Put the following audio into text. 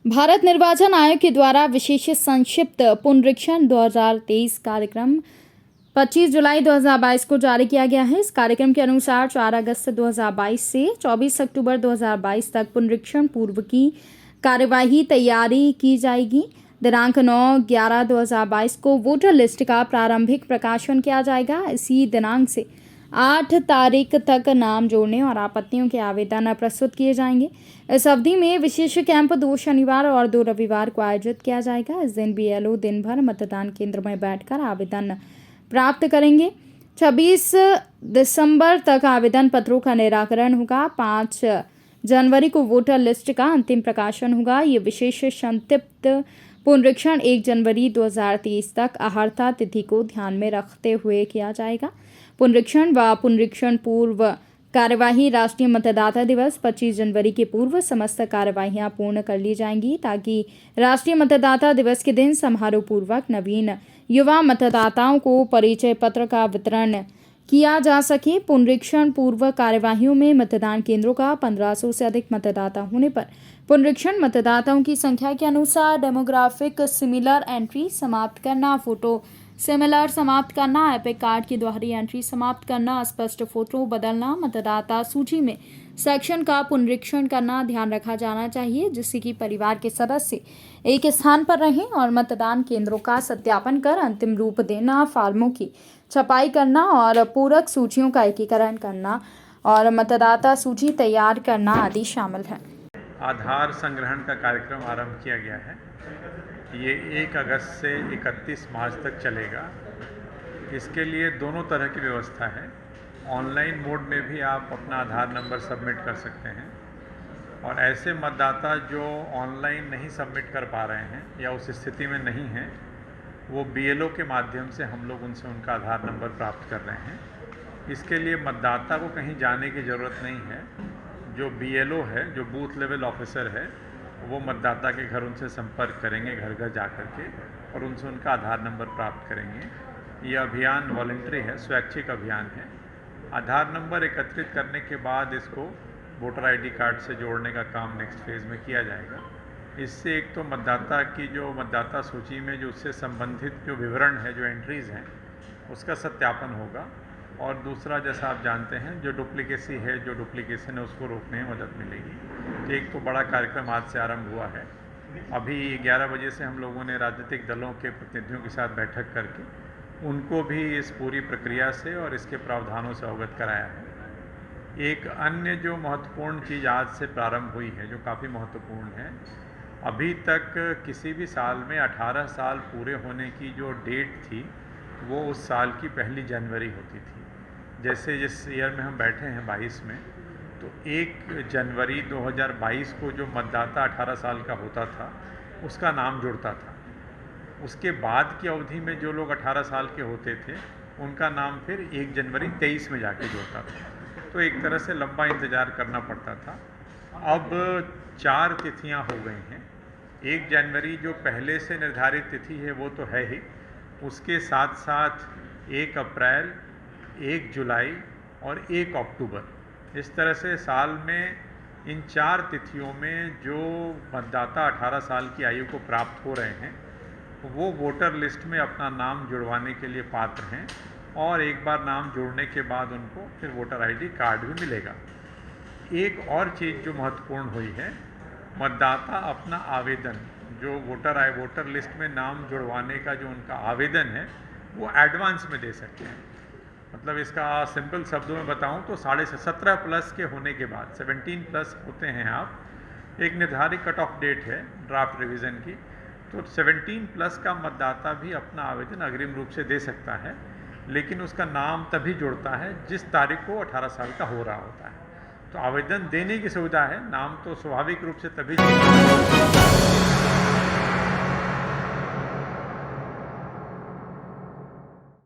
भारत निर्वाचन आयोग के द्वारा विशेष संक्षिप्त पुनरीक्षण 2023 कार्यक्रम 25 जुलाई 2022 को जारी किया गया है। इस कार्यक्रम के अनुसार 4 अगस्त 2022 से 24 अक्टूबर 2022 तक पुनरीक्षण पूर्व की कार्यवाही तैयारी की जाएगी। दिनांक 9/11/2022 को वोटर लिस्ट का प्रारंभिक प्रकाशन किया जाएगा। इसी दिनांक से 8 तारीख तक नाम जोड़ने और आपत्तियों के आवेदन प्रस्तुत किए जाएंगे। इस अवधि में विशेष कैंप 2 शनिवार और 2 रविवार को आयोजित किया जाएगा। इस दिन बीएलओ दिन भर मतदान केंद्र में बैठकर आवेदन प्राप्त करेंगे। 26 दिसंबर तक आवेदन पत्रों का निराकरण होगा। 5 जनवरी को वोटर लिस्ट का अंतिम प्रकाशन होगा। ये विशेष संक्षिप्त पुनरीक्षण 1 जनवरी 2023 तक अहर्ता तिथि को ध्यान में रखते हुए किया जाएगा। पुनरीक्षण व पुनरीक्षण पूर्व कार्यवाही राष्ट्रीय मतदाता दिवस 25 जनवरी के पूर्व समस्त कार्यवाहियां पूर्ण कर ली जाएंगी, ताकि राष्ट्रीय मतदाता दिवस के दिन समारोह पूर्वक नवीन युवा मतदाताओं को परिचय पत्र का वितरण किया जा सके। पुनरीक्षण पूर्व कार्यवाहियों में मतदान केंद्रों का 1500 से अधिक मतदाता होने पर पुनरीक्षण मतदाताओं की संख्या के अनुसार डेमोग्राफिक सिमिलर एंट्री समाप्त करना, फोटो सिमिलर समाप्त करना, एपिक कार्ड की दोहरी एंट्री समाप्त करना, स्पष्ट फोटो बदलना, मतदाता सूची में सेक्शन का पुनरीक्षण करना ध्यान रखा जाना चाहिए, जिससे कि परिवार के सदस्य एक स्थान पर रहें और मतदान केंद्रों का सत्यापन कर अंतिम रूप देना, फार्मों की छपाई करना और पूरक सूचियों का एकीकरण करना और मतदाता सूची तैयार करना आदि शामिल है। आधार संग्रहण का कार्यक्रम आरंभ किया गया है। ये 1 अगस्त से 31 मार्च तक चलेगा। इसके लिए दोनों तरह की व्यवस्था है। ऑनलाइन मोड में भी आप अपना आधार नंबर सबमिट कर सकते हैं, और ऐसे मतदाता जो ऑनलाइन नहीं सबमिट कर पा रहे हैं या उस स्थिति में नहीं हैं, वो बीएलओ के माध्यम से हम लोग उनसे उनका आधार नंबर प्राप्त कर रहे हैं। इसके लिए मतदाता को कहीं जाने की ज़रूरत नहीं है। जो बीएलओ है, जो बूथ लेवल ऑफिसर है, वो मतदाता के घर उनसे संपर्क करेंगे, घर घर जा कर के, और उनसे उनका आधार नंबर प्राप्त करेंगे। ये अभियान वॉलंटरी है, स्वैच्छिक अभियान है। आधार नंबर एकत्रित करने के बाद इसको वोटर आईडी कार्ड से जोड़ने का काम नेक्स्ट फेज़ में किया जाएगा। इससे एक तो मतदाता की जो मतदाता सूची में जो उससे संबंधित जो विवरण है, जो एंट्रीज़ हैं, उसका सत्यापन होगा, और दूसरा, जैसा आप जानते हैं, जो डुप्लीकेसी है, जो डुप्लीकेशन है, उसको रोकने में मदद मिलेगी। एक तो बड़ा कार्यक्रम आज से आरंभ हुआ है। अभी 11 बजे से हम लोगों ने राजनीतिक दलों के प्रतिनिधियों के साथ बैठक करके उनको भी इस पूरी प्रक्रिया से और इसके प्रावधानों से अवगत कराया है। एक अन्य जो महत्वपूर्ण चीज़ आज से प्रारंभ हुई है, जो काफ़ी महत्वपूर्ण है, अभी तक किसी भी साल में 18 साल पूरे होने की जो डेट थी, वो उस साल की 1 जनवरी होती थी। जैसे जिस ईयर में हम बैठे हैं 22 में, तो 1 जनवरी 2022 को जो मतदाता 18 साल का होता था, उसका नाम जुड़ता था। उसके बाद की अवधि में जो लोग 18 साल के होते थे, उनका नाम फिर 1 जनवरी 23 में जाके जुड़ता था। तो एक तरह से लंबा इंतज़ार करना पड़ता था। अब 4 तिथियां हो गई हैं। 1 जनवरी जो पहले से निर्धारित तिथि है, वो तो है ही। उसके साथ साथ 1 अप्रैल, 1 जुलाई और 1 अक्टूबर, इस तरह से साल में इन 4 तिथियों में जो मतदाता 18 साल की आयु को प्राप्त हो रहे हैं, वो वोटर लिस्ट में अपना नाम जुड़वाने के लिए पात्र हैं, और एक बार नाम जुड़ने के बाद उनको फिर वोटर आईडी कार्ड भी मिलेगा। एक और चीज़ जो महत्वपूर्ण हुई है, मतदाता अपना आवेदन, जो वोटर लिस्ट में नाम जुड़वाने का जो उनका आवेदन है, वो एडवांस में दे सकते हैं। मतलब इसका सिंपल शब्दों में बताऊं तो 17.5 प्लस के होने के बाद, 17 प्लस होते हैं आप, एक निर्धारित कट ऑफ डेट है ड्राफ्ट रिवीजन की, तो 17 प्लस का मतदाता भी अपना आवेदन अग्रिम रूप से दे सकता है, लेकिन उसका नाम तभी जुड़ता है जिस तारीख को 18 साल का हो रहा होता है। तो आवेदन देने की सुविधा है, नाम तो स्वाभाविक रूप से तभी